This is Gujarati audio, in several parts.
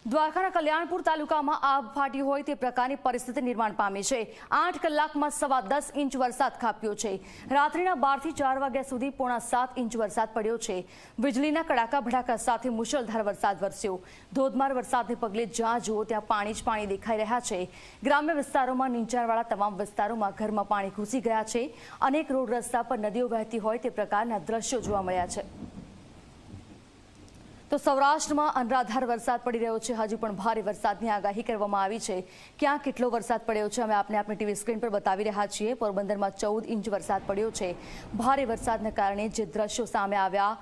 દ્વારકાના કલ્યાણપુર તાલુકામાં આગ ફાટી હોય તે પ્રકારની પરિસ્થિતિ નિર્માણ પામી છે। 8 કલાકમાં 10.25 ઇંચ વરસાદ ખાબક્યો છે। રાત્રિના 12 થી 4 વાગ્યા સુધી 6.25 ઇંચ વરસાદ પડ્યો છે। વીજળીના કડાકા ભડાકા સાથે મુશળધાર વરસાદ વરસ્યો। ધોધમાર વરસાદને પગલે જ્યાં જુઓ ત્યાં પાણી જ પાણી દેખાઈ રહ્યા છે। ગ્રામ્ય વિસ્તારોમાં નીચાણવાળા તમામ વિસ્તારોમાં ઘરમાં પાણી ઘૂસી ગયા છે। અનેક રોડ રસ્તા પર નદીઓ વહેતી હોય તે પ્રકારના દ્રશ્યો જોવા મળ્યા છે। તો સૌરાષ્ટ્રમાં અનરાધાર વરસાદ પડી રહ્યો છે। હજુ પણ ભારે વરસાદની આગાહી કરવામાં આવી છે। ક્યાં કેટલો વરસાદ પડ્યો છે અમે આપની ટીવી સ્ક્રીન પર બતાવી રહ્યા છીએ। પોરબંદરમાં 14 ઇંચ વરસાદ પડ્યો છે। ભારે વરસાદના કારણે જે દ્રશ્યો સામે આવ્યા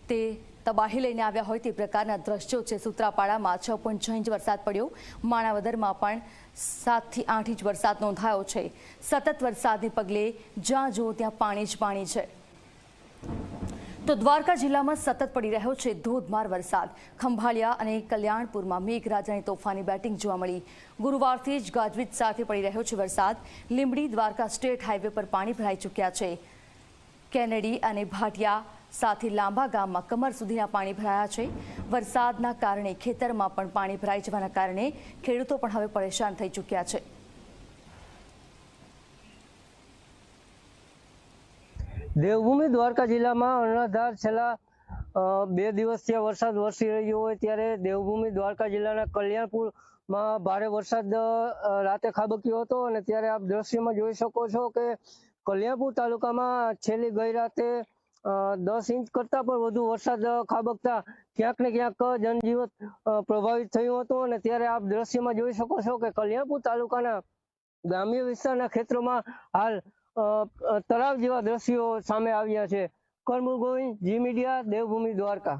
તે તબાહી લઈને આવ્યા હોય તે પ્રકારના દ્રશ્યો છે। સૂત્રાપાડામાં 6.6 ઇંચ વરસાદ પડ્યો। માણાવદરમાં પણ 7 થી 8 ઇંચ વરસાદ નોંધાયો છે। સતત વરસાદને પગલે જ્યાં જુઓ ત્યાં પાણી જ પાણી છે। તો દ્વારકા જિલ્લામાં સતત પડી રહ્યો છે ધોધમાર વરસાદ। ખંભાળિયા અને કલ્યાણપુરમાં મેઘરાજાની તોફાની બેટિંગ જોવા મળી। ગુરુવારથી જ ગાજવીજ સાથે પડી રહ્યો છે વરસાદ। લીંબડી દ્વારકા સ્ટેટ હાઈવે પર પાણી ભરાઈ ચૂક્યા છે। કેનેડી અને ભાટિયા સાથે લાંબા ગામમાં કમર સુધીના પાણી ભરાયા છે। વરસાદના કારણે ખેતરમાં પણ પાણી ભરાઈ જવાના કારણે ખેડૂતો પણ હવે પરેશાન થઈ ચૂક્યા છે। દેવભૂમિ દ્વારકા જિલ્લામાં અનરાધાર છેલ્લા 2 દિવસથી વરસાદ વરસી રહ્યો હોય ત્યારે દેવભૂમિ દ્વારકા જિલ્લાના કલ્યાણપુરમાં ભારે વરસાદ રાતે ખાબક્યો હતો અને ત્યારે આપ દ્રશ્યમાં જોઈ શકો છો કે કલ્યાણપુર તાલુકામાં છેલ્લી ગઈ રાતે 10 ઇંચ કરતાં પણ વધુ વરસાદ ખાબકતા ક્યાંક ને ક્યાંક જનજીવન પ્રભાવિત થયું હતું અને ત્યારે આપ દ્રશ્યમાં જોઈ શકો છો કે કલ્યાણપુર તાલુકાના ગ્રામ્ય વિસ્તારના ક્ષેત્રોમાં હાલ તળાવ જેવા દ્રશ્યો સામે આવ્યા છે। કરમુલ ગોવિંદ, જી મીડિયા, દેવભૂમિ દ્વારકા।